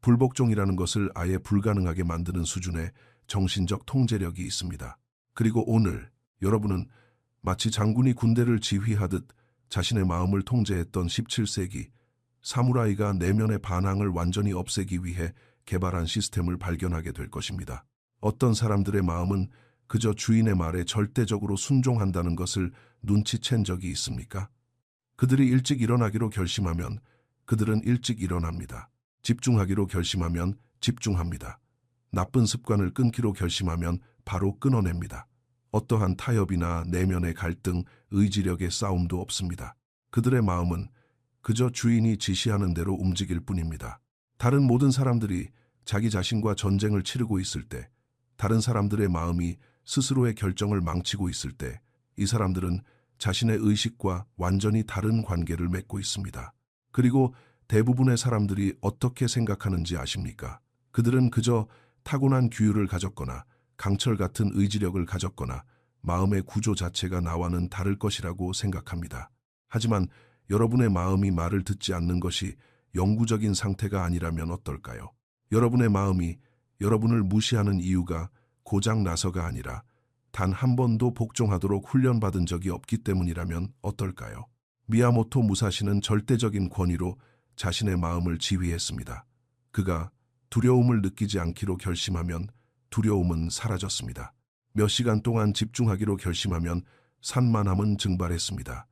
불복종이라는 것을 아예 불가능하게 만드는 수준의 정신적 통제력이 있습니다. 그리고 오늘 여러분은 마치 장군이 군대를 지휘하듯 자신의 마음을 통제했던 17세기 사무라이가 내면의 반항을 완전히 없애기 위해 개발한 시스템을 발견하게 될 것입니다. 어떤 사람들의 마음은 그저 주인의 말에 절대적으로 순종한다는 것을 눈치챈 적이 있습니까? 그들이 일찍 일어나기로 결심하면 그들은 일찍 일어납니다. 집중하기로 결심하면 집중합니다. 나쁜 습관을 끊기로 결심하면 바로 끊어냅니다. 어떠한 타협이나 내면의 갈등, 의지력의 싸움도 없습니다. 그들의 마음은 그저 주인이 지시하는 대로 움직일 뿐입니다. 다른 모든 사람들이 자기 자신과 전쟁을 치르고 있을 때, 다른 사람들의 마음이 스스로의 결정을 망치고 있을 때, 이 사람들은 자신의 의식과 완전히 다른 관계를 맺고 있습니다. 그리고 대부분의 사람들이 어떻게 생각하는지 아십니까? 그들은 그저 타고난 규율을 가졌거나 강철 같은 의지력을 가졌거나 마음의 구조 자체가 나와는 다를 것이라고 생각합니다. 하지만 여러분의 마음이 말을 듣지 않는 것이 영구적인 상태가 아니라면 어떨까요? 여러분의 마음이 여러분을 무시하는 이유가 고장 나서가 아니라 단 한 번도 복종하도록 훈련받은 적이 없기 때문이라면 어떨까요? 미야모토 무사시는 절대적인 권위로 자신의 마음을 지휘했습니다. 그가 두려움을 느끼지 않기로 결심하면 두려움은 사라졌습니다. 몇 시간 동안 집중하기로 결심하면 산만함은 증발했습니다.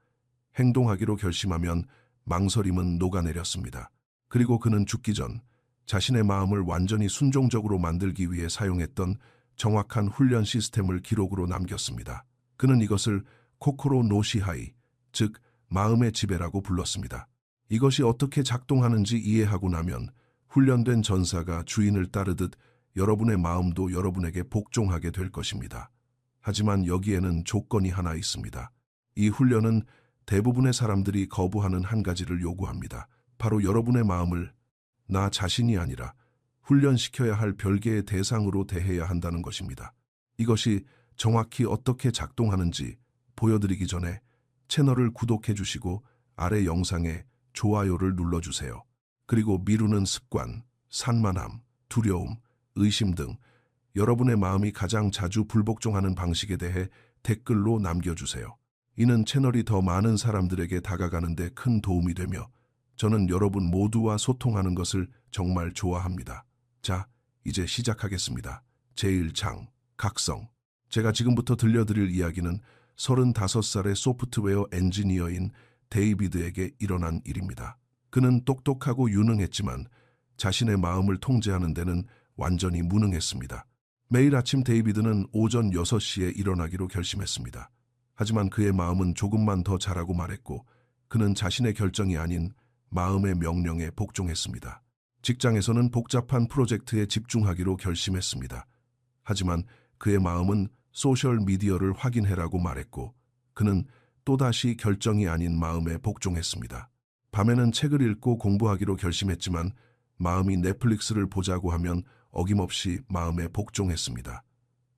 행동하기로 결심하면 망설임은 녹아내렸습니다. 그리고 그는 죽기 전 자신의 마음을 완전히 순종적으로 만들기 위해 사용했던 정확한 훈련 시스템을 기록으로 남겼습니다. 그는 이것을 코코로 노시하이, 즉 마음의 지배라고 불렀습니다. 이것이 어떻게 작동하는지 이해하고 나면 훈련된 전사가 주인을 따르듯 여러분의 마음도 여러분에게 복종하게 될 것입니다. 하지만 여기에는 조건이 하나 있습니다. 이 훈련은 대부분의 사람들이 거부하는 한 가지를 요구합니다. 바로 여러분의 마음을 나 자신이 아니라 훈련시켜야 할 별개의 대상으로 대해야 한다는 것입니다. 이것이 정확히 어떻게 작동하는지 보여드리기 전에 채널을 구독해 주시고 아래 영상에 좋아요를 눌러주세요. 그리고 미루는 습관, 산만함, 두려움, 의심 등 여러분의 마음이 가장 자주 불복종하는 방식에 대해 댓글로 남겨주세요. 이는 채널이 더 많은 사람들에게 다가가는 데 큰 도움이 되며 저는 여러분 모두와 소통하는 것을 정말 좋아합니다. 자, 이제 시작하겠습니다. 제1장, 각성. 제가 지금부터 들려드릴 이야기는 35살의 소프트웨어 엔지니어인 데이비드에게 일어난 일입니다. 그는 똑똑하고 유능했지만 자신의 마음을 통제하는 데는 완전히 무능했습니다. 매일 아침 데이비드는 오전 6시에 일어나기로 결심했습니다. 하지만 그의 마음은 조금만 더 잘하고 말했고 그는 자신의 결정이 아닌 마음의 명령에 복종했습니다. 직장에서는 복잡한 프로젝트에 집중하기로 결심했습니다. 하지만 그의 마음은 소셜미디어를 확인해라고 말했고 그는 또다시 결정이 아닌 마음에 복종했습니다. 밤에는 책을 읽고 공부하기로 결심했지만 마음이 넷플릭스를 보자고 하면 어김없이 마음에 복종했습니다.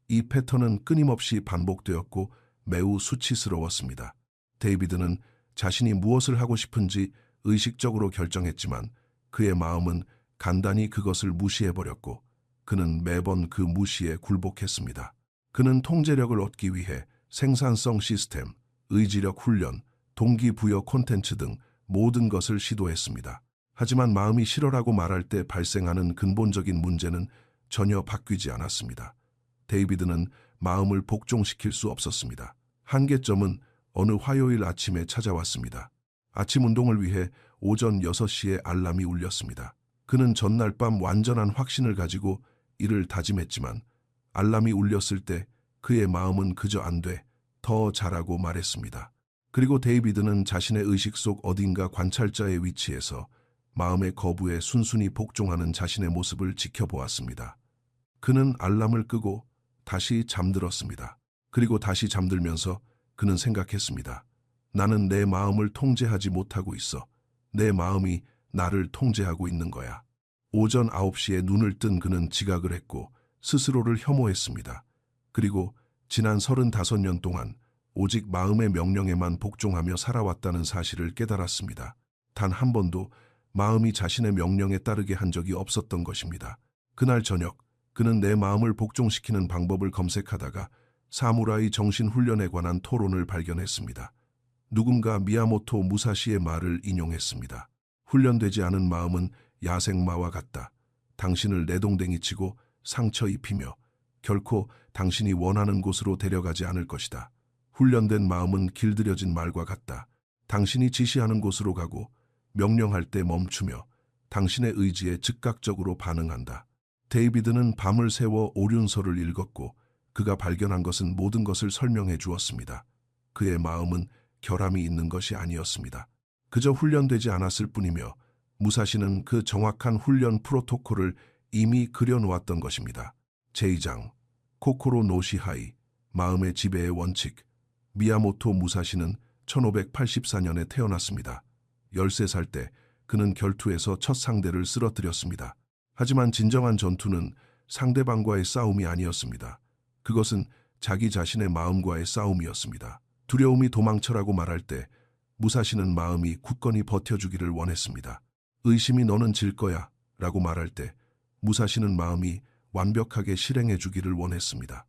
이 패턴은 끊임없이 반복되었고 매우 수치스러웠습니다. 데이비드는 자신이 무엇을 하고 싶은지 의식적으로 결정했지만 그의 마음은 간단히 그것을 무시해버렸고 그는 매번 그 무시에 굴복했습니다. 그는 통제력을 얻기 위해 생산성 시스템, 의지력 훈련, 동기부여 콘텐츠 등 모든 것을 시도했습니다. 하지만 마음이 싫어라고 말할 때 발생하는 근본적인 문제는 전혀 바뀌지 않았습니다. 데이비드는 마음을 복종시킬 수 없었습니다. 한계점은 어느 화요일 아침에 찾아왔습니다. 아침 운동을 위해 오전 6시에 알람이 울렸습니다. 그는 전날 밤 완전한 확신을 가지고 이를 다짐했지만 알람이 울렸을 때 그의 마음은 그저 안 돼, 더 잘하고 말했습니다. 그리고 데이비드는 자신의 의식 속 어딘가 관찰자의 위치에서 마음의 거부에 순순히 복종하는 자신의 모습을 지켜보았습니다. 그는 알람을 끄고 다시 잠들었습니다. 그리고 다시 잠들면서 그는 생각했습니다. 나는 내 마음을 통제하지 못하고 있어. 내 마음이 나를 통제하고 있는 거야. 오전 9시에 눈을 뜬 그는 지각을 했고 스스로를 혐오했습니다. 그리고 지난 35년 동안 오직 마음의 명령에만 복종하며 살아왔다는 사실을 깨달았습니다. 단 한 번도 마음이 자신의 명령에 따르게 한 적이 없었던 것입니다. 그날 저녁 그는 내 마음을 복종시키는 방법을 검색하다가 사무라이 정신훈련에 관한 토론을 발견했습니다. 누군가 미야모토 무사시의 말을 인용했습니다. 훈련되지 않은 마음은 야생마와 같다. 당신을 내동댕이 치고 상처 입히며 결코 당신이 원하는 곳으로 데려가지 않을 것이다. 훈련된 마음은 길들여진 말과 같다. 당신이 지시하는 곳으로 가고 명령할 때 멈추며 당신의 의지에 즉각적으로 반응한다. 데이비드는 밤을 새워 오륜서를 읽었고 그가 발견한 것은 모든 것을 설명해 주었습니다. 그의 마음은 결함이 있는 것이 아니었습니다. 그저 훈련되지 않았을 뿐이며 무사시는 그 정확한 훈련 프로토콜을 이미 그려놓았던 것입니다. 제2장 코코로 노시하이 마음의 지배의 원칙. 미야모토 무사시는 1584년에 태어났습니다. 13살 때 그는 결투에서 첫 상대를 쓰러뜨렸습니다. 하지만 진정한 전투는 상대방과의 싸움이 아니었습니다. 그것은 자기 자신의 마음과의 싸움이었습니다. 두려움이 도망쳐라고 말할 때 무사시는 마음이 굳건히 버텨주기를 원했습니다. 의심이 너는 질 거야 라고 말할 때 무사시는 마음이 완벽하게 실행해주기를 원했습니다.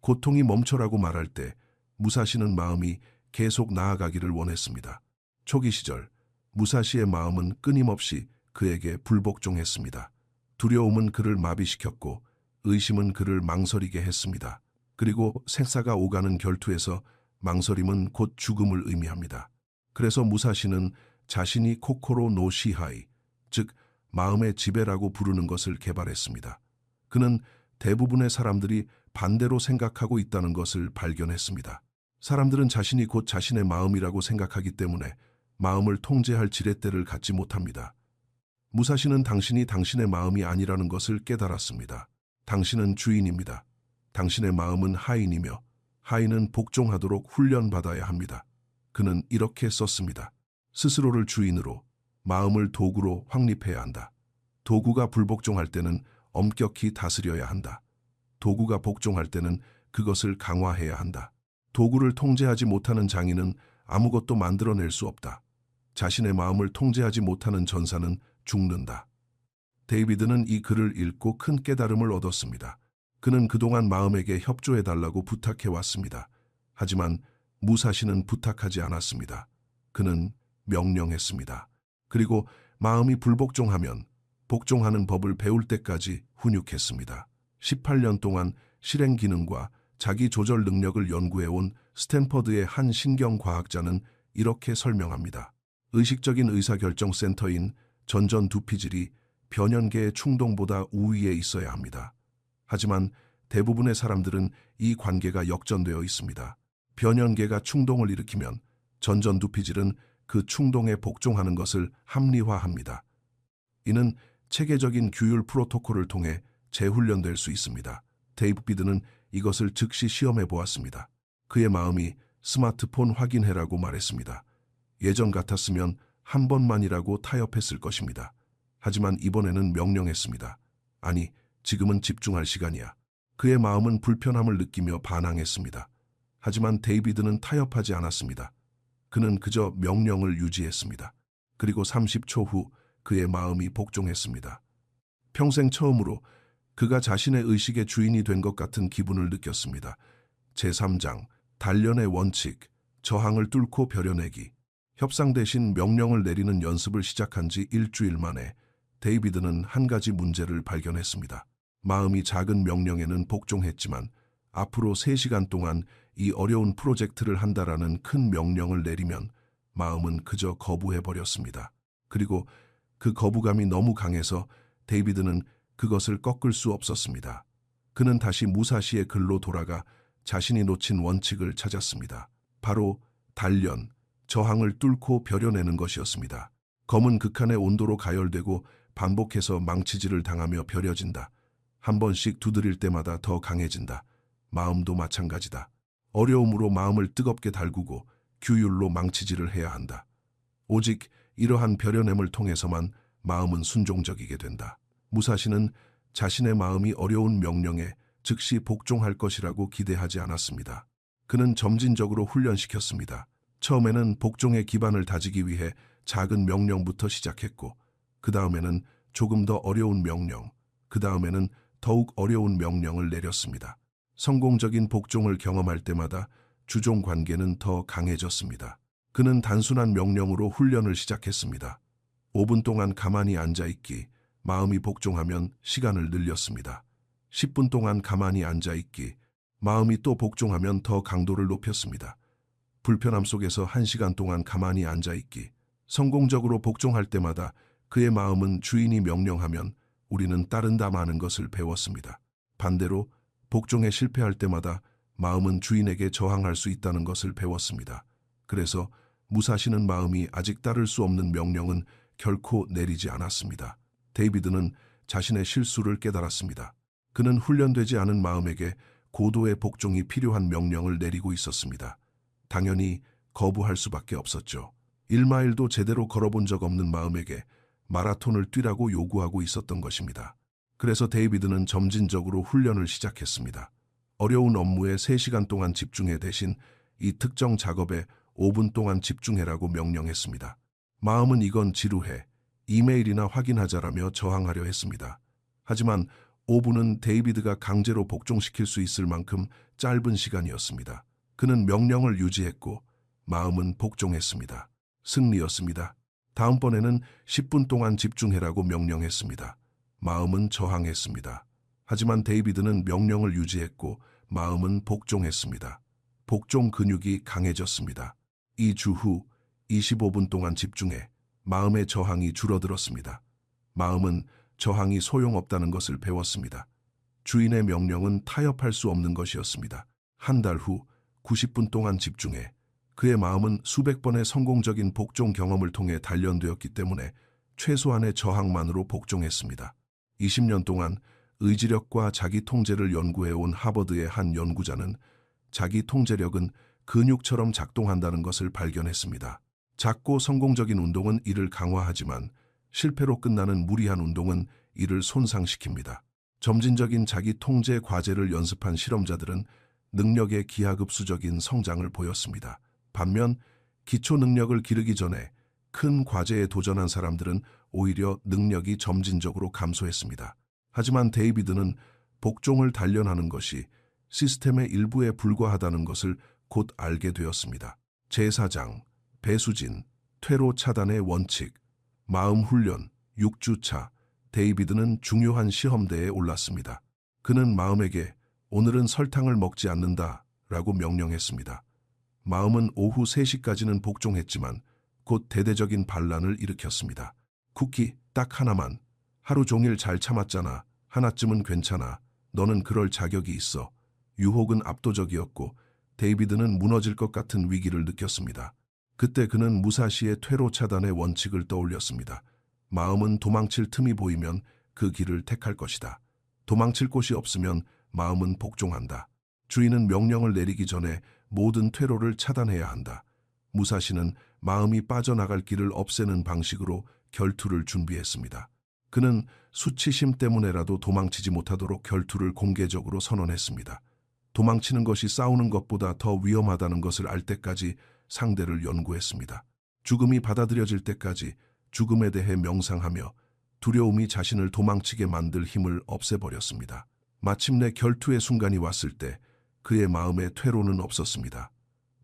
고통이 멈춰라고 말할 때 무사시는 마음이 계속 나아가기를 원했습니다. 초기 시절 무사시의 마음은 끊임없이 그에게 불복종했습니다. 두려움은 그를 마비시켰고 의심은 그를 망설이게 했습니다. 그리고 생사가 오가는 결투에서 망설임은 곧 죽음을 의미합니다. 그래서 무사시는 자신이 코코로 노시하이, 즉 마음의 지배라고 부르는 것을 개발했습니다. 그는 대부분의 사람들이 반대로 생각하고 있다는 것을 발견했습니다. 사람들은 자신이 곧 자신의 마음이라고 생각하기 때문에 마음을 통제할 지렛대를 갖지 못합니다. 무사시는 당신이 당신의 마음이 아니라는 것을 깨달았습니다. 당신은 주인입니다. 당신의 마음은 하인이며 하인은 복종하도록 훈련받아야 합니다. 그는 이렇게 썼습니다. 스스로를 주인으로, 마음을 도구로 확립해야 한다. 도구가 불복종할 때는 엄격히 다스려야 한다. 도구가 복종할 때는 그것을 강화해야 한다. 도구를 통제하지 못하는 장인은 아무것도 만들어낼 수 없다. 자신의 마음을 통제하지 못하는 전사는 죽는다. 데이비드는 이 글을 읽고 큰 깨달음을 얻었습니다. 그는 그동안 마음에게 협조해달라고 부탁해왔습니다. 하지만 무사시는 부탁하지 않았습니다. 그는 명령했습니다. 그리고 마음이 불복종하면 복종하는 법을 배울 때까지 훈육했습니다. 18년 동안 실행 기능과 자기 조절 능력을 연구해온 스탠퍼드의 한 신경과학자는 이렇게 설명합니다. 의식적인 의사결정 센터인 전전두피질이 변연계의 충동보다 우위에 있어야 합니다. 하지만 대부분의 사람들은 이 관계가 역전되어 있습니다. 변연계가 충동을 일으키면 전전두피질은 그 충동에 복종하는 것을 합리화합니다. 이는 체계적인 규율 프로토콜을 통해 재훈련될 수 있습니다. 데이비드는 이것을 즉시 시험해 보았습니다. 그의 마음이 스마트폰 확인해라고 말했습니다. 예전 같았으면 한 번만이라고 타협했을 것입니다. 하지만 이번에는 명령했습니다. 아니, 지금은 집중할 시간이야. 그의 마음은 불편함을 느끼며 반항했습니다. 하지만 데이비드는 타협하지 않았습니다. 그는 그저 명령을 유지했습니다. 그리고 30초 후 그의 마음이 복종했습니다. 평생 처음으로 그가 자신의 의식의 주인이 된 것 같은 기분을 느꼈습니다. 제3장 단련의 원칙, 저항을 뚫고 벼려내기. 협상 대신 명령을 내리는 연습을 시작한 지 일주일 만에 데이비드는 한 가지 문제를 발견했습니다. 마음이 작은 명령에는 복종했지만 앞으로 3시간 동안 이 어려운 프로젝트를 한다라는 큰 명령을 내리면 마음은 그저 거부해버렸습니다. 그리고 그 거부감이 너무 강해서 데이비드는 그것을 꺾을 수 없었습니다. 그는 다시 무사시의 글로 돌아가 자신이 놓친 원칙을 찾았습니다. 바로 단련, 저항을 뚫고 벼려내는 것이었습니다. 검은 극한의 온도로 가열되고 반복해서 망치질을 당하며 벼려진다. 한 번씩 두드릴 때마다 더 강해진다. 마음도 마찬가지다. 어려움으로 마음을 뜨겁게 달구고 규율로 망치질을 해야 한다. 오직 이러한 벼려냄을 통해서만 마음은 순종적이게 된다. 무사시는 자신의 마음이 어려운 명령에 즉시 복종할 것이라고 기대하지 않았습니다. 그는 점진적으로 훈련시켰습니다. 처음에는 복종의 기반을 다지기 위해 작은 명령부터 시작했고 그 다음에는 조금 더 어려운 명령, 그 다음에는 더욱 어려운 명령을 내렸습니다. 성공적인 복종을 경험할 때마다 주종 관계는 더 강해졌습니다. 그는 단순한 명령으로 훈련을 시작했습니다. 5분 동안 가만히 앉아있기, 마음이 복종하면 시간을 늘렸습니다. 10분 동안 가만히 앉아있기, 마음이 또 복종하면 더 강도를 높였습니다. 불편함 속에서 1시간 동안 가만히 앉아있기, 성공적으로 복종할 때마다 그의 마음은 주인이 명령하면 우리는 따른다 마는 것을 배웠습니다. 반대로 복종에 실패할 때마다 마음은 주인에게 저항할 수 있다는 것을 배웠습니다. 그래서 무사시는 마음이 아직 따를 수 없는 명령은 결코 내리지 않았습니다. 데이비드는 자신의 실수를 깨달았습니다. 그는 훈련되지 않은 마음에게 고도의 복종이 필요한 명령을 내리고 있었습니다. 당연히 거부할 수밖에 없었죠. 1마일도 제대로 걸어본 적 없는 마음에게 마라톤을 뛰라고 요구하고 있었던 것입니다. 그래서 데이비드는 점진적으로 훈련을 시작했습니다. 어려운 업무에 3시간 동안 집중해 대신 이 특정 작업에 5분 동안 집중해라고 명령했습니다. 마음은 이건 지루해, 이메일이나 확인하자라며 저항하려 했습니다. 하지만 5분은 데이비드가 강제로 복종시킬 수 있을 만큼 짧은 시간이었습니다. 그는 명령을 유지했고 마음은 복종했습니다. 승리였습니다. 다음번에는 10분 동안 집중해라고 명령했습니다. 마음은 저항했습니다. 하지만 데이비드는 명령을 유지했고 마음은 복종했습니다. 복종 근육이 강해졌습니다. 2주 후 25분 동안 집중해 마음의 저항이 줄어들었습니다. 마음은 저항이 소용없다는 것을 배웠습니다. 주인의 명령은 타협할 수 없는 것이었습니다. 한 달 후 90분 동안 집중해 그의 마음은 수백 번의 성공적인 복종 경험을 통해 단련되었기 때문에 최소한의 저항만으로 복종했습니다. 20년 동안 의지력과 자기 통제를 연구해온 하버드의 한 연구자는 자기 통제력은 근육처럼 작동한다는 것을 발견했습니다. 작고 성공적인 운동은 이를 강화하지만 실패로 끝나는 무리한 운동은 이를 손상시킵니다. 점진적인 자기 통제 과제를 연습한 실험자들은 능력의 기하급수적인 성장을 보였습니다. 반면 기초 능력을 기르기 전에 큰 과제에 도전한 사람들은 오히려 능력이 점진적으로 감소했습니다. 하지만 데이비드는 복종을 단련하는 것이 시스템의 일부에 불과하다는 것을 곧 알게 되었습니다. 제4장, 배수진, 퇴로 차단의 원칙, 마음 훈련, 6주차, 데이비드는 중요한 시험대에 올랐습니다. 그는 마음에게 오늘은 설탕을 먹지 않는다 라고 명령했습니다. 마음은 오후 3시까지는 복종했지만 곧 대대적인 반란을 일으켰습니다. 쿠키 딱 하나만. 하루 종일 잘 참았잖아. 하나쯤은 괜찮아. 너는 그럴 자격이 있어. 유혹은 압도적이었고 데이비드는 무너질 것 같은 위기를 느꼈습니다. 그때 그는 무사시의 퇴로 차단의 원칙을 떠올렸습니다. 마음은 도망칠 틈이 보이면 그 길을 택할 것이다. 도망칠 곳이 없으면 마음은 복종한다. 주인은 명령을 내리기 전에 모든 퇴로를 차단해야 한다. 무사시는 마음이 빠져나갈 길을 없애는 방식으로 결투를 준비했습니다. 그는 수치심 때문에라도 도망치지 못하도록 결투를 공개적으로 선언했습니다. 도망치는 것이 싸우는 것보다 더 위험하다는 것을 알 때까지 상대를 연구했습니다. 죽음이 받아들여질 때까지 죽음에 대해 명상하며 두려움이 자신을 도망치게 만들 힘을 없애버렸습니다. 마침내 결투의 순간이 왔을 때 그의 마음에 퇴로는 없었습니다.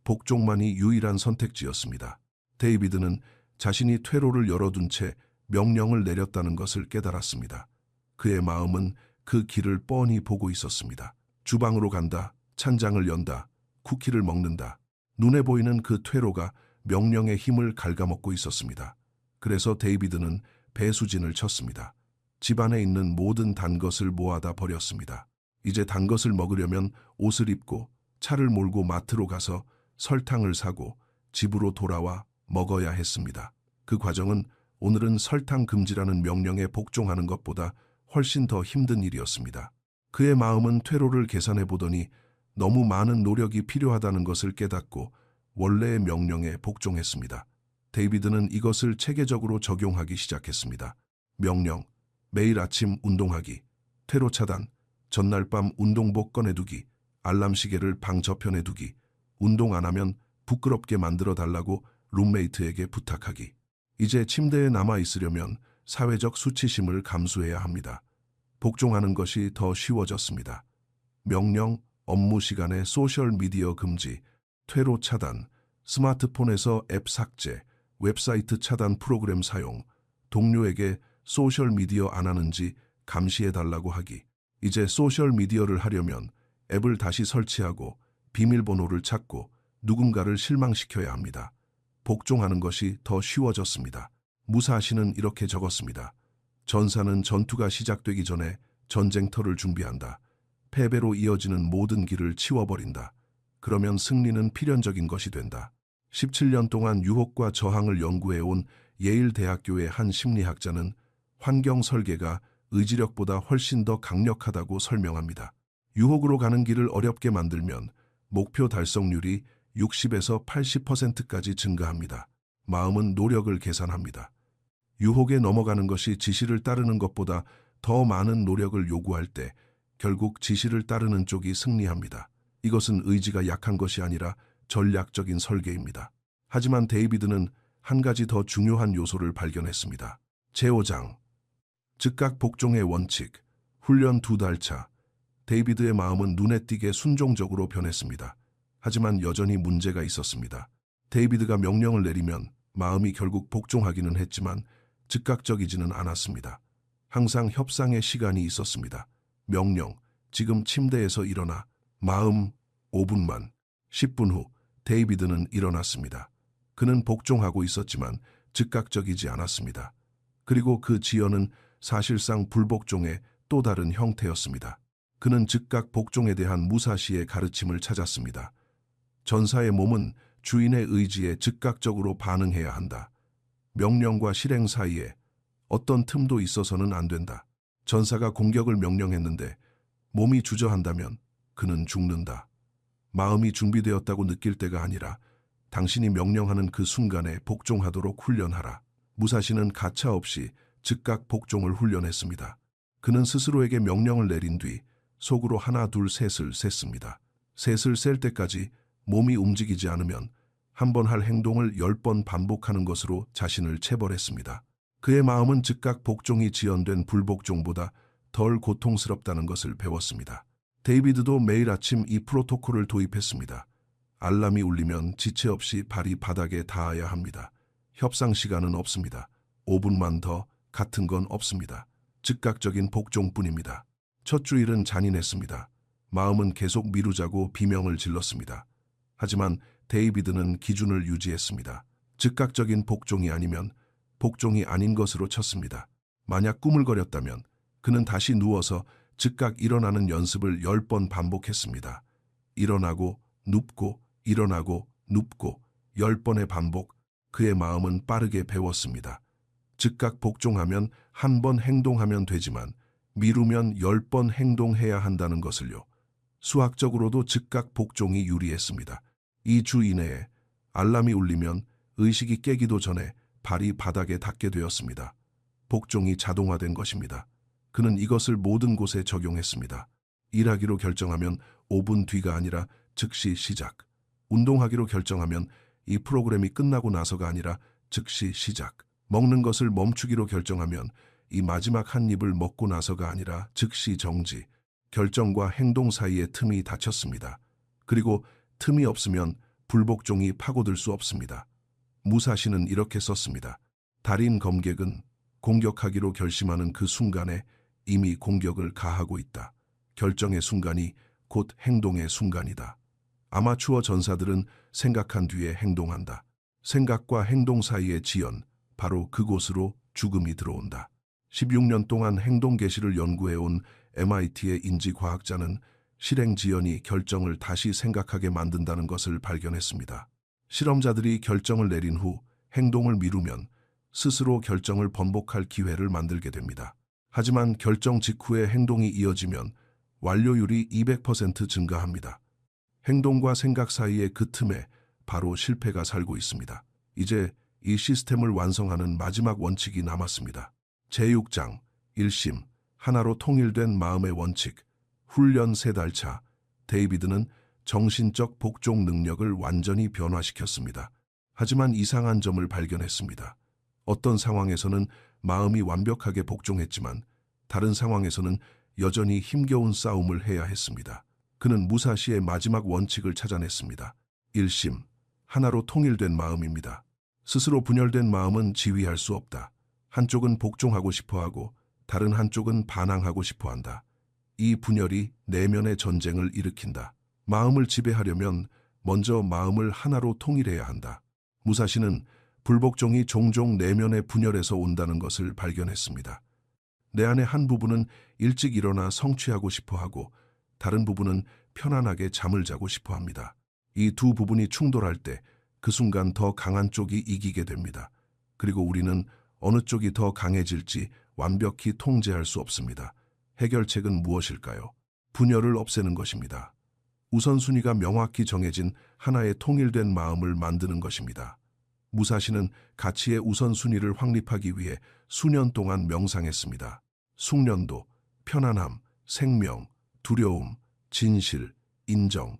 복종만이 유일한 선택지였습니다. 데이비드는 자신이 퇴로를 열어둔 채 명령을 내렸다는 것을 깨달았습니다. 그의 마음은 그 길을 뻔히 보고 있었습니다. 주방으로 간다, 찬장을 연다, 쿠키를 먹는다. 눈에 보이는 그 퇴로가 명령의 힘을 갉아먹고 있었습니다. 그래서 데이비드는 배수진을 쳤습니다. 집안에 있는 모든 단 것을 모아다 버렸습니다. 이제 단 것을 먹으려면 옷을 입고 차를 몰고 마트로 가서 설탕을 사고 집으로 돌아와 먹어야 했습니다. 그 과정은 오늘은 설탕 금지라는 명령에 복종하는 것보다 훨씬 더 힘든 일이었습니다. 그의 마음은 퇴로를 계산해 보더니 너무 많은 노력이 필요하다는 것을 깨닫고 원래의 명령에 복종했습니다. 데이비드는 이것을 체계적으로 적용하기 시작했습니다. 명령, 매일 아침 운동하기, 퇴로 차단, 전날 밤 운동복 꺼내두기, 알람 시계를 방 저편에 두기, 운동 안 하면 부끄럽게 만들어 달라고 룸메이트에게 부탁하기. 이제 침대에 남아 있으려면 사회적 수치심을 감수해야 합니다. 복종하는 것이 더 쉬워졌습니다. 명령, 업무 시간에 소셜미디어 금지, 퇴로 차단, 스마트폰에서 앱 삭제, 웹사이트 차단 프로그램 사용, 동료에게 소셜미디어 안 하는지 감시해달라고 하기. 이제 소셜미디어를 하려면 앱을 다시 설치하고 비밀번호를 찾고 누군가를 실망시켜야 합니다. 복종하는 것이 더 쉬워졌습니다. 무사시는 이렇게 적었습니다. 전사는 전투가 시작되기 전에 전쟁터를 준비한다. 패배로 이어지는 모든 길을 치워버린다. 그러면 승리는 필연적인 것이 된다. 17년 동안 유혹과 저항을 연구해온 예일 대학교의 한 심리학자는 환경 설계가 의지력보다 훨씬 더 강력하다고 설명합니다. 유혹으로 가는 길을 어렵게 만들면 목표 달성률이 60에서 80%까지 증가합니다. 마음은 노력을 계산합니다. 유혹에 넘어가는 것이 지시를 따르는 것보다 더 많은 노력을 요구할 때 결국 지시를 따르는 쪽이 승리합니다. 이것은 의지가 약한 것이 아니라 전략적인 설계입니다. 하지만 데이비드는 한 가지 더 중요한 요소를 발견했습니다. 제5장, 즉각 복종의 원칙, 훈련 2달 차. 데이비드의 마음은 눈에 띄게 순종적으로 변했습니다. 하지만 여전히 문제가 있었습니다. 데이비드가 명령을 내리면 마음이 결국 복종하기는 했지만 즉각적이지는 않았습니다. 항상 협상의 시간이 있었습니다. 명령, 지금 침대에서 일어나. 마음, 5분만. 10분 후 데이비드는 일어났습니다. 그는 복종하고 있었지만 즉각적이지 않았습니다. 그리고 그 지연은 사실상 불복종의 또 다른 형태였습니다. 그는 즉각 복종에 대한 무사시의 가르침을 찾았습니다. 전사의 몸은 주인의 의지에 즉각적으로 반응해야 한다. 명령과 실행 사이에 어떤 틈도 있어서는 안 된다. 전사가 공격을 명령했는데 몸이 주저한다면 그는 죽는다. 마음이 준비되었다고 느낄 때가 아니라 당신이 명령하는 그 순간에 복종하도록 훈련하라. 무사시는 가차 없이 즉각 복종을 훈련했습니다. 그는 스스로에게 명령을 내린 뒤 속으로 하나 둘 셋을 셌습니다. 셋을 셀 때까지 몸이 움직이지 않으면 한 번 할 행동을 10번 반복하는 것으로 자신을 체벌했습니다. 그의 마음은 즉각 복종이 지연된 불복종보다 덜 고통스럽다는 것을 배웠습니다. 데이비드도 매일 아침 이 프로토콜을 도입했습니다. 알람이 울리면 지체 없이 발이 바닥에 닿아야 합니다. 협상 시간은 없습니다. 5분만 더 같은 건 없습니다. 즉각적인 복종뿐입니다. 첫 주일은 잔인했습니다. 마음은 계속 미루자고 비명을 질렀습니다. 하지만 데이비드는 기준을 유지했습니다. 즉각적인 복종이 아니면 복종이 아닌 것으로 쳤습니다. 만약 꾸물거렸다면 그는 다시 누워서 즉각 일어나는 연습을 10번 반복했습니다. 일어나고 눕고 일어나고 눕고 10번의 반복. 그의 마음은 빠르게 배웠습니다. 즉각 복종하면 한 번 행동하면 되지만 미루면 10번 행동해야 한다는 것을요. 수학적으로도 즉각 복종이 유리했습니다. 2주 이내에 알람이 울리면 의식이 깨기도 전에 발이 바닥에 닿게 되었습니다. 복종이 자동화된 것입니다. 그는 이것을 모든 곳에 적용했습니다. 일하기로 결정하면 5분 뒤가 아니라 즉시 시작. 운동하기로 결정하면 이 프로그램이 끝나고 나서가 아니라 즉시 시작. 먹는 것을 멈추기로 결정하면 이 마지막 한 입을 먹고 나서가 아니라 즉시 정지. 결정과 행동 사이에 틈이 닫혔습니다. 그리고 틈이 없으면 불복종이 파고들 수 없습니다. 무사시는 이렇게 썼습니다. 달인 검객은 공격하기로 결심하는 그 순간에 이미 공격을 가하고 있다. 결정의 순간이 곧 행동의 순간이다. 아마추어 전사들은 생각한 뒤에 행동한다. 생각과 행동 사이의 지연, 바로 그곳으로 죽음이 들어온다. 16년 동안 행동 계시를 연구해온 MIT의 인지과학자는 실행 지연이 결정을 다시 생각하게 만든다는 것을 발견했습니다. 실험자들이 결정을 내린 후 행동을 미루면 스스로 결정을 번복할 기회를 만들게 됩니다. 하지만 결정 직후에 행동이 이어지면 완료율이 200% 증가합니다. 행동과 생각 사이의 그 틈에 바로 실패가 살고 있습니다. 이제 이 시스템을 완성하는 마지막 원칙이 남았습니다. 제6장, 1심, 하나로 통일된 마음의 원칙, 훈련 3달 차. 데이비드는 정신적 복종 능력을 완전히 변화시켰습니다. 하지만 이상한 점을 발견했습니다. 어떤 상황에서는 마음이 완벽하게 복종했지만 다른 상황에서는 여전히 힘겨운 싸움을 해야 했습니다. 그는 무사시의 마지막 원칙을 찾아냈습니다. 1심, 하나로 통일된 마음입니다. 스스로 분열된 마음은 지휘할 수 없다. 한쪽은 복종하고 싶어하고 다른 한쪽은 반항하고 싶어한다. 이 분열이 내면의 전쟁을 일으킨다. 마음을 지배하려면 먼저 마음을 하나로 통일해야 한다. 무사시는 불복종이 종종 내면의 분열에서 온다는 것을 발견했습니다. 내 안의 한 부분은 일찍 일어나 성취하고 싶어하고 다른 부분은 편안하게 잠을 자고 싶어합니다. 이 두 부분이 충돌할 때 그 순간 더 강한 쪽이 이기게 됩니다. 그리고 우리는 어느 쪽이 더 강해질지 완벽히 통제할 수 없습니다. 해결책은 무엇일까요? 분열을 없애는 것입니다. 우선순위가 명확히 정해진 하나의 통일된 마음을 만드는 것입니다. 무사시는 가치의 우선순위를 확립하기 위해 수년 동안 명상했습니다. 숙련도, 편안함, 생명, 두려움, 진실, 인정.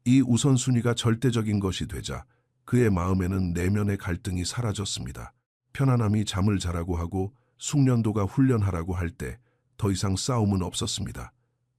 이 우선순위가 절대적인 것이 되자 그의 마음에는 내면의 갈등이 사라졌습니다. 편안함이 잠을 자라고 하고 숙련도가 훈련하라고 할 때 더 이상 싸움은 없었습니다.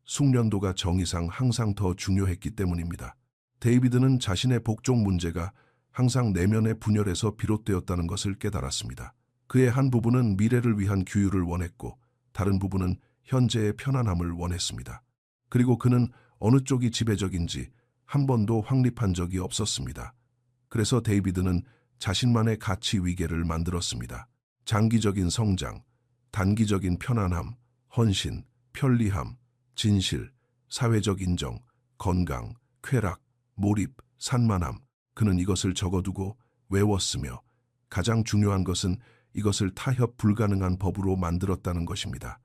숙련도가 정의상 항상 더 중요했기 때문입니다. 데이비드는 자신의 복종 문제가 항상 내면의 분열에서 비롯되었다는 것을 깨달았습니다. 그의 한 부분은 미래를 위한 규율을 원했고 다른 부분은 현재의 편안함을 원했습니다. 그리고 그는 어느 쪽이 지배적인지 한 번도 확립한 적이 없었습니다. 그래서 데이비드는 자신만의 가치 위계를 만들었습니다. 장기적인 성장, 단기적인 편안함, 헌신, 편리함, 진실, 사회적 인정, 건강, 쾌락, 몰입, 산만함. 그는 이것을 적어두고 외웠으며 가장 중요한 것은 이것을 타협 불가능한 법으로 만들었다는 것입니다.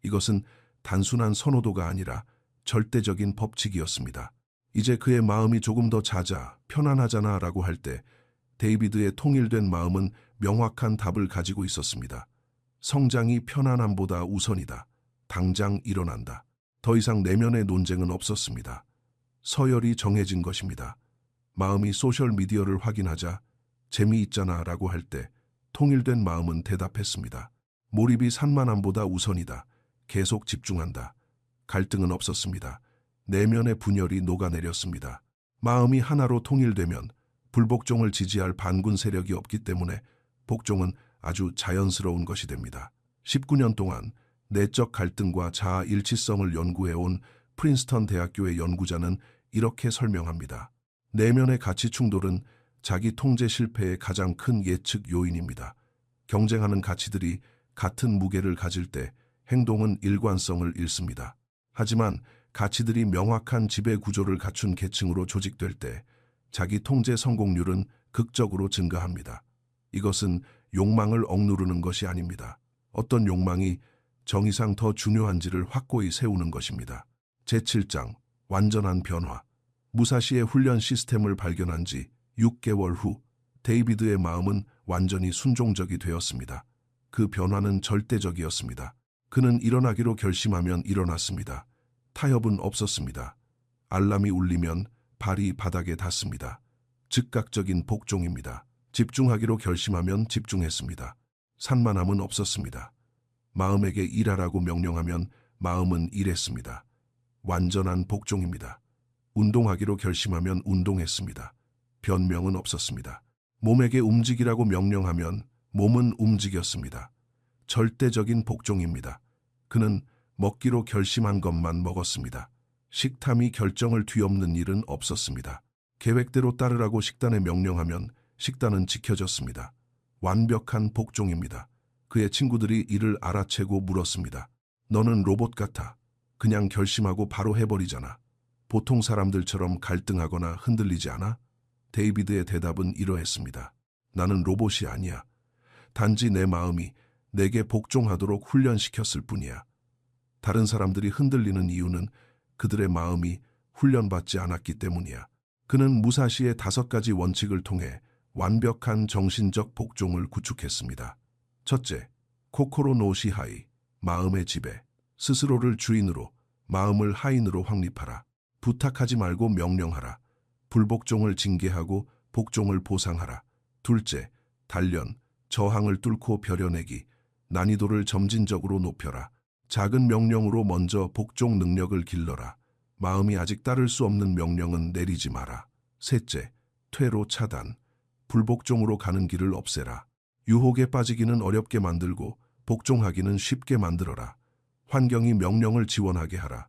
이것은 단순한 선호도가 아니라 절대적인 법칙이었습니다. 이제 그의 마음이 조금 더 자자, 편안하잖아 라고 할 때 데이비드의 통일된 마음은 명확한 답을 가지고 있었습니다. 성장이 편안함보다 우선이다. 당장 일어난다. 더 이상 내면의 논쟁은 없었습니다. 서열이 정해진 것입니다. 마음이 소셜미디어를 확인하자 재미있잖아 라고 할 때 통일된 마음은 대답했습니다. 몰입이 산만함보다 우선이다. 계속 집중한다. 갈등은 없었습니다. 내면의 분열이 녹아내렸습니다. 마음이 하나로 통일되면 불복종을 지지할 반군 세력이 없기 때문에 복종은 아주 자연스러운 것이 됩니다. 19년 동안 내적 갈등과 자아 일치성을 연구해온 프린스턴 대학교의 연구자는 이렇게 설명합니다. 내면의 가치 충돌은 자기 통제 실패의 가장 큰 예측 요인입니다. 경쟁하는 가치들이 같은 무게를 가질 때 행동은 일관성을 잃습니다. 하지만 가치들이 명확한 지배 구조를 갖춘 계층으로 조직될 때 자기 통제 성공률은 극적으로 증가합니다. 이것은 욕망을 억누르는 것이 아닙니다. 어떤 욕망이 정의상 더 중요한지를 확고히 세우는 것입니다. 제7장 완전한 변화. 무사시의 훈련 시스템을 발견한 지 6개월 후 데이비드의 마음은 완전히 순종적이 되었습니다. 그 변화는 절대적이었습니다. 그는 일어나기로 결심하면 일어났습니다. 타협은 없었습니다. 알람이 울리면 발이 바닥에 닿습니다. 즉각적인 복종입니다. 집중하기로 결심하면 집중했습니다. 산만함은 없었습니다. 마음에게 일하라고 명령하면 마음은 일했습니다. 완전한 복종입니다. 운동하기로 결심하면 운동했습니다. 변명은 없었습니다. 몸에게 움직이라고 명령하면 몸은 움직였습니다. 절대적인 복종입니다. 그는 먹기로 결심한 것만 먹었습니다. 식탐이 결정을 뒤엎는 일은 없었습니다. 계획대로 따르라고 식단에 명령하면 식단은 지켜졌습니다. 완벽한 복종입니다. 그의 친구들이 이를 알아채고 물었습니다. 너는 로봇 같아. 그냥 결심하고 바로 해버리잖아. 보통 사람들처럼 갈등하거나 흔들리지 않아? 데이비드의 대답은 이러했습니다. 나는 로봇이 아니야. 단지 내 마음이 내게 복종하도록 훈련시켰을 뿐이야. 다른 사람들이 흔들리는 이유는 그들의 마음이 훈련받지 않았기 때문이야. 그는 무사시의 5가지 원칙을 통해 완벽한 정신적 복종을 구축했습니다. 첫째, 코코로 노시하이, 마음의 지배. 스스로를 주인으로, 마음을 하인으로 확립하라. 부탁하지 말고 명령하라. 불복종을 징계하고 복종을 보상하라. 둘째, 단련, 저항을 뚫고 벼려내기. 난이도를 점진적으로 높여라. 작은 명령으로 먼저 복종 능력을 길러라. 마음이 아직 따를 수 없는 명령은 내리지 마라. 셋째, 퇴로 차단. 불복종으로 가는 길을 없애라. 유혹에 빠지기는 어렵게 만들고 복종하기는 쉽게 만들어라. 환경이 명령을 지원하게 하라.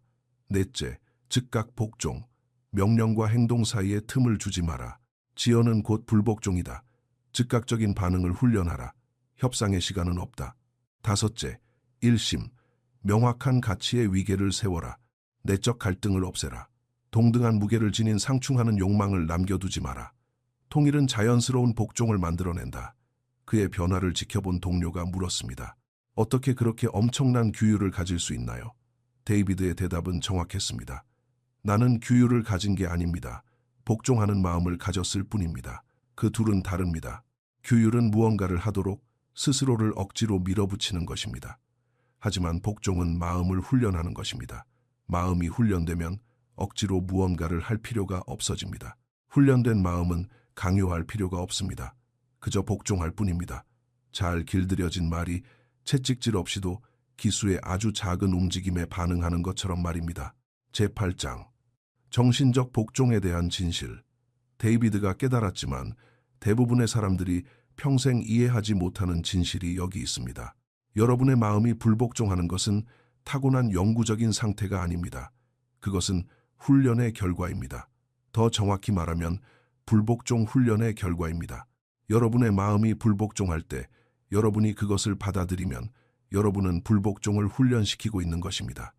넷째, 즉각 복종. 명령과 행동 사이에 틈을 주지 마라. 지연은 곧 불복종이다. 즉각적인 반응을 훈련하라. 협상의 시간은 없다. 다섯째, 일심. 명확한 가치의 위계를 세워라. 내적 갈등을 없애라. 동등한 무게를 지닌 상충하는 욕망을 남겨두지 마라. 통일은 자연스러운 복종을 만들어낸다. 그의 변화를 지켜본 동료가 물었습니다. 어떻게 그렇게 엄청난 규율을 가질 수 있나요? 데이비드의 대답은 정확했습니다. 나는 규율을 가진 게 아닙니다. 복종하는 마음을 가졌을 뿐입니다. 그 둘은 다릅니다. 규율은 무언가를 하도록 스스로를 억지로 밀어붙이는 것입니다. 하지만 복종은 마음을 훈련하는 것입니다. 마음이 훈련되면 억지로 무언가를 할 필요가 없어집니다. 훈련된 마음은 강요할 필요가 없습니다. 그저 복종할 뿐입니다. 잘 길들여진 말이 채찍질 없이도 기수의 아주 작은 움직임에 반응하는 것처럼 말입니다. 제8장 정신적 복종에 대한 진실. 데이비드가 깨달았지만 대부분의 사람들이 평생 이해하지 못하는 진실이 여기 있습니다. 여러분의 마음이 불복종하는 것은 타고난 영구적인 상태가 아닙니다. 그것은 훈련의 결과입니다. 더 정확히 말하면 불복종 훈련의 결과입니다. 여러분의 마음이 불복종할 때 여러분이 그것을 받아들이면 여러분은 불복종을 훈련시키고 있는 것입니다.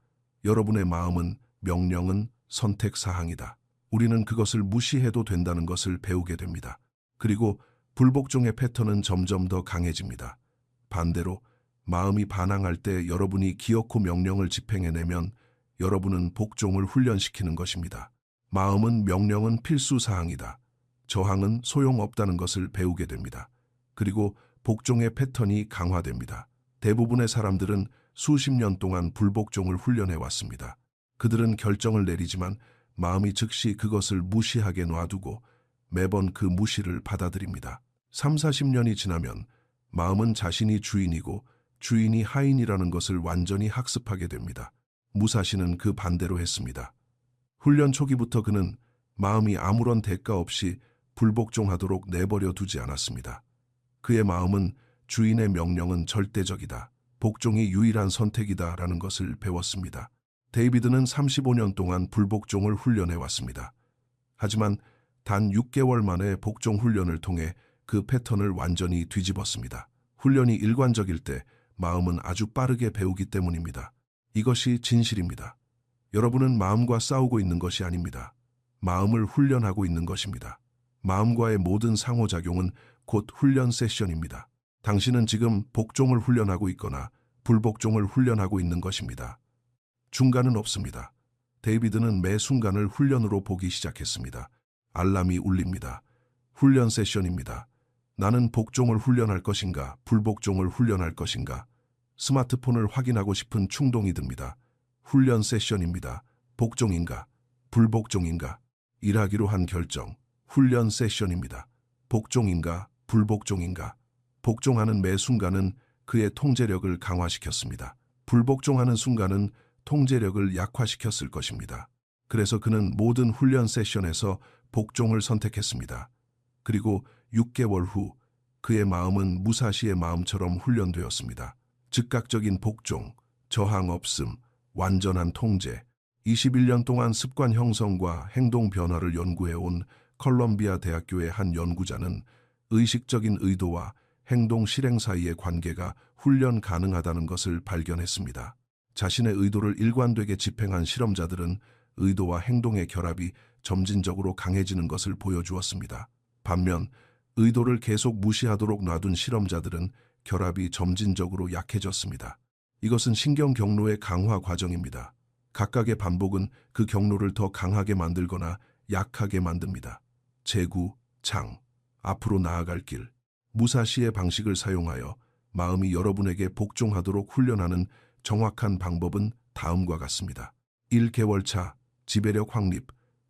여러분의 마음은, 명령은 선택사항이다. 우리는 그것을 무시해도 된다는 것을 배우게 됩니다. 그리고 불복종의 패턴은 점점 더 강해집니다. 반대로 마음이 반항할 때 여러분이 기어코 명령을 집행해내면 여러분은 복종을 훈련시키는 것입니다. 마음은, 명령은 필수사항이다. 저항은 소용없다는 것을 배우게 됩니다. 그리고 복종의 패턴이 강화됩니다. 대부분의 사람들은 수십 년 동안 불복종을 훈련해왔습니다. 그들은 결정을 내리지만 마음이 즉시 그것을 무시하게 놔두고 매번 그 무시를 받아들입니다. 3, 40년이 지나면 마음은 자신이 주인이고 주인이 하인이라는 것을 완전히 학습하게 됩니다. 무사시는 그 반대로 했습니다. 훈련 초기부터 그는 마음이 아무런 대가 없이 불복종하도록 내버려 두지 않았습니다. 그의 마음은 주인의 명령은 절대적이다. 복종이 유일한 선택이다 라는 것을 배웠습니다. 데이비드는 35년 동안 불복종을 훈련해왔습니다. 하지만 단 6개월 만에 복종 훈련을 통해 그 패턴을 완전히 뒤집었습니다. 훈련이 일관적일 때 마음은 아주 빠르게 배우기 때문입니다. 이것이 진실입니다. 여러분은 마음과 싸우고 있는 것이 아닙니다. 마음을 훈련하고 있는 것입니다. 마음과의 모든 상호작용은 곧 훈련 세션입니다. 당신은 지금 복종을 훈련하고 있거나 불복종을 훈련하고 있는 것입니다. 중간은 없습니다. 데이비드는 매 순간을 훈련으로 보기 시작했습니다. 알람이 울립니다. 훈련 세션입니다. 나는 복종을 훈련할 것인가, 불복종을 훈련할 것인가? 스마트폰을 확인하고 싶은 충동이 듭니다. 훈련 세션입니다. 복종인가, 불복종인가? 일하기로 한 결정. 훈련 세션입니다. 복종인가, 불복종인가? 복종하는 매 순간은 그의 통제력을 강화시켰습니다. 불복종하는 순간은 통제력을 약화시켰을 것입니다. 그래서 그는 모든 훈련 세션에서 복종을 선택했습니다. 그리고 6개월 후 그의 마음은 무사시의 마음처럼 훈련되었습니다. 즉각적인 복종, 저항 없음, 완전한 통제. 21년 동안 습관 형성과 행동 변화를 연구해온 컬럼비아 대학교의 한 연구자는 의식적인 의도와 행동 실행 사이의 관계가 훈련 가능하다는 것을 발견했습니다. 자신의 의도를 일관되게 집행한 실험자들은 의도와 행동의 결합이 점진적으로 강해지는 것을 보여주었습니다. 반면 의도를 계속 무시하도록 놔둔 실험자들은 결합이 점진적으로 약해졌습니다. 이것은 신경 경로의 강화 과정입니다. 각각의 반복은 그 경로를 더 강하게 만들거나 약하게 만듭니다. 재구, 장, 앞으로 나아갈 길. 무사시의 방식을 사용하여 마음이 여러분에게 복종하도록 훈련하는 정확한 방법은 다음과 같습니다. 1개월 차, 지배력 확립,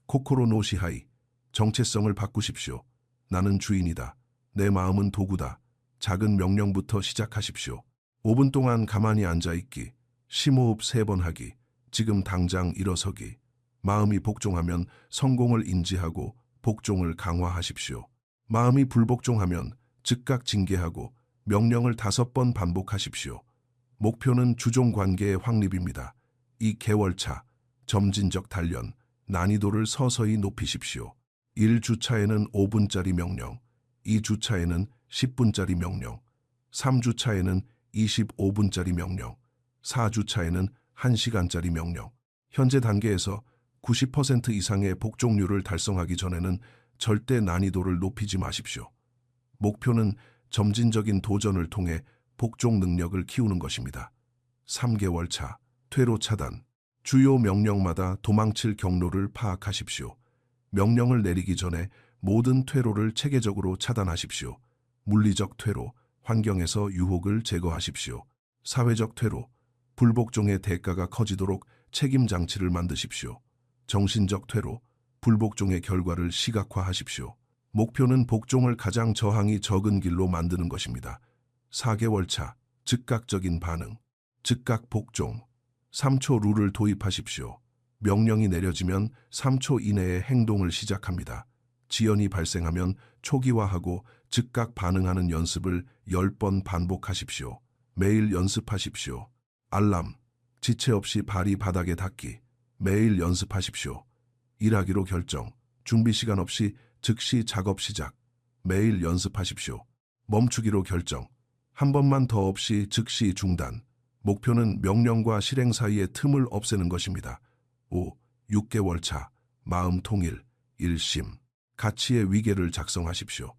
코코로 노시하이, 정체성을 바꾸십시오. 나는 주인이다. 내 마음은 도구다. 작은 명령부터 시작하십시오. 5분 동안 가만히 앉아있기, 심호흡 3번 하기, 지금 당장 일어서기. 마음이 복종하면 성공을 인지하고 복종을 강화하십시오. 마음이 불복종하면 즉각 징계하고 명령을 5번 반복하십시오. 목표는 주종 관계의 확립입니다. 이 개월차, 점진적 단련, 난이도를 서서히 높이십시오. 1주차에는 5분짜리 명령, 2주차에는 10분짜리 명령, 3주차에는 25분짜리 명령, 4주차에는 1시간짜리 명령. 현재 단계에서 90% 이상의 복종률을 달성하기 전에는 절대 난이도를 높이지 마십시오. 목표는 점진적인 도전을 통해 복종 능력을 키우는 것입니다. 3개월 차, 퇴로 차단. 주요 명령마다 도망칠 경로를 파악하십시오. 명령을 내리기 전에 모든 퇴로를 체계적으로 차단하십시오. 물리적 퇴로, 환경에서 유혹을 제거하십시오. 사회적 퇴로, 불복종의 대가가 커지도록 책임 장치를 만드십시오. 정신적 퇴로, 불복종의 결과를 시각화하십시오. 목표는 복종을 가장 저항이 적은 길로 만드는 것입니다. 4개월 차, 즉각적인 반응, 즉각 복종. 3초 룰을 도입하십시오. 명령이 내려지면 3초 이내에 행동을 시작합니다. 지연이 발생하면 초기화하고 즉각 반응하는 연습을 10번 반복하십시오. 매일 연습하십시오. 알람, 지체 없이 발이 바닥에 닿기. 매일 연습하십시오. 일하기로 결정, 준비 시간 없이 즉시 작업 시작. 매일 연습하십시오. 멈추기로 결정, 한 번만 더 없이 즉시 중단. 목표는 명령과 실행 사이의 틈을 없애는 것입니다. 5. 6개월 차, 마음 통일, 일심. 가치의 위계를 작성하십시오.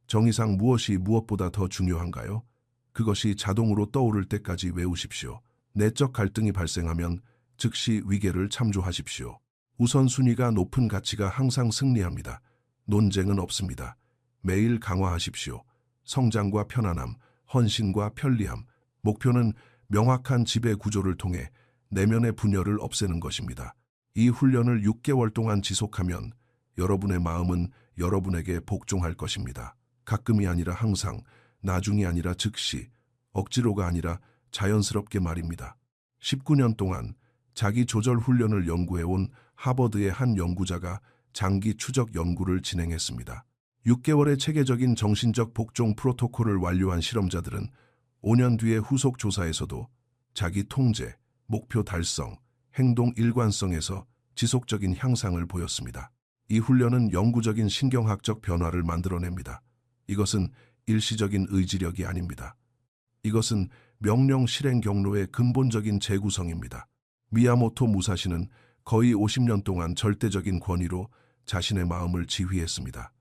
정의상 무엇이 무엇보다 더 중요한가요? 그것이 자동으로 떠오를 때까지 외우십시오. 내적 갈등이 발생하면 즉시 위계를 참조하십시오. 우선순위가 높은 가치가 항상 승리합니다. 논쟁은 없습니다. 매일 강화하십시오. 성장과 편안함, 헌신과 편리함. 목표는 명확한 지배 구조를 통해 내면의 분열을 없애는 것입니다. 이 훈련을 6개월 동안 지속하면 여러분의 마음은 여러분에게 복종할 것입니다. 가끔이 아니라 항상, 나중이 아니라 즉시, 억지로가 아니라 자연스럽게 말입니다. 19년 동안 자기 조절 훈련을 연구해온 하버드의 한 연구자가 장기 추적 연구를 진행했습니다. 6개월의 체계적인 정신적 복종 프로토콜을 완료한 실험자들은 5년 뒤의 후속 조사에서도 자기 통제, 목표 달성, 행동 일관성에서 지속적인 향상을 보였습니다. 이 훈련은 영구적인 신경학적 변화를 만들어냅니다. 이것은 일시적인 의지력이 아닙니다. 이것은 명령 실행 경로의 근본적인 재구성입니다. 미야모토 무사시는 거의 50년 동안 절대적인 권위로 자신의 마음을 지휘했습니다.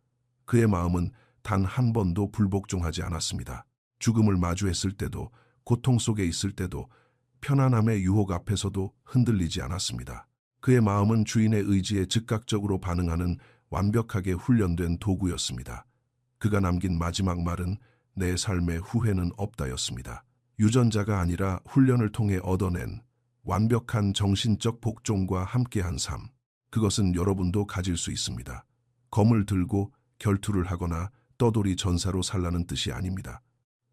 그의 마음은 단 한 번도 불복종하지 않았습니다. 죽음을 마주했을 때도, 고통 속에 있을 때도, 편안함의 유혹 앞에서도 흔들리지 않았습니다. 그의 마음은 주인의 의지에 즉각적으로 반응하는 완벽하게 훈련된 도구였습니다. 그가 남긴 마지막 말은 내 삶에 후회는 없다였습니다. 유전자가 아니라 훈련을 통해 얻어낸 완벽한 정신적 복종과 함께한 삶. 그것은 여러분도 가질 수 있습니다. 검을 들고 결투를 하거나 떠돌이 전사로 살라는 뜻이 아닙니다.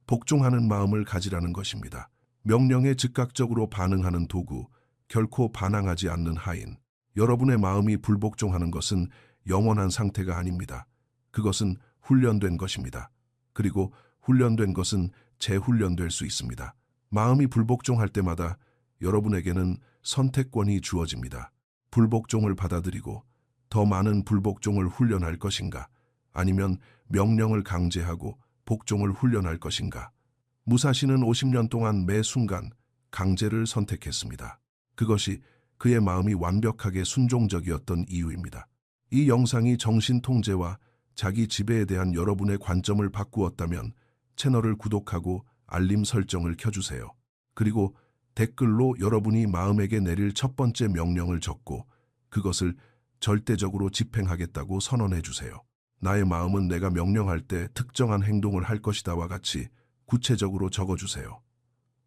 복종하는 마음을 가지라는 것입니다. 명령에 즉각적으로 반응하는 도구, 결코 반항하지 않는 하인. 여러분의 마음이 불복종하는 것은 영원한 상태가 아닙니다. 그것은 훈련된 것입니다. 그리고 훈련된 것은 재훈련될 수 있습니다. 마음이 불복종할 때마다 여러분에게는 선택권이 주어집니다. 불복종을 받아들이고 더 많은 불복종을 훈련할 것인가? 아니면 명령을 강제하고 복종을 훈련할 것인가? 무사시는 50년 동안 매 순간 강제를 선택했습니다. 그것이 그의 마음이 완벽하게 순종적이었던 이유입니다. 이 영상이 정신 통제와 자기 지배에 대한 여러분의 관점을 바꾸었다면 채널을 구독하고 알림 설정을 켜주세요. 그리고 댓글로 여러분이 마음에게 내릴 첫 번째 명령을 적고 그것을 절대적으로 집행하겠다고 선언해 주세요. 나의 마음은 내가 명령할 때 특정한 행동을 할 것이다와 같이 구체적으로 적어주세요.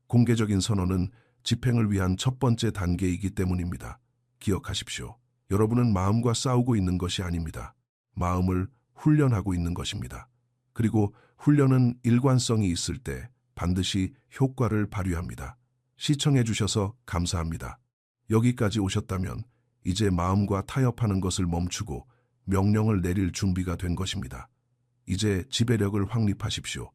공개적인 선언은 집행을 위한 첫 번째 단계이기 때문입니다. 기억하십시오. 여러분은 마음과 싸우고 있는 것이 아닙니다. 마음을 훈련하고 있는 것입니다. 그리고 훈련은 일관성이 있을 때, 반드시 효과를 발휘합니다. 시청해 주셔서 감사합니다. 여기까지 오셨다면 이제 마음과 타협하는 것을 멈추고 명령을 내릴 준비가 된 것입니다. 이제 지배력을 확립하십시오.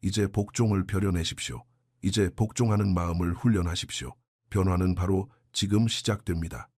이제 복종을 벼려내십시오. 이제 복종하는 마음을 훈련하십시오. 변화는 바로 지금 시작됩니다.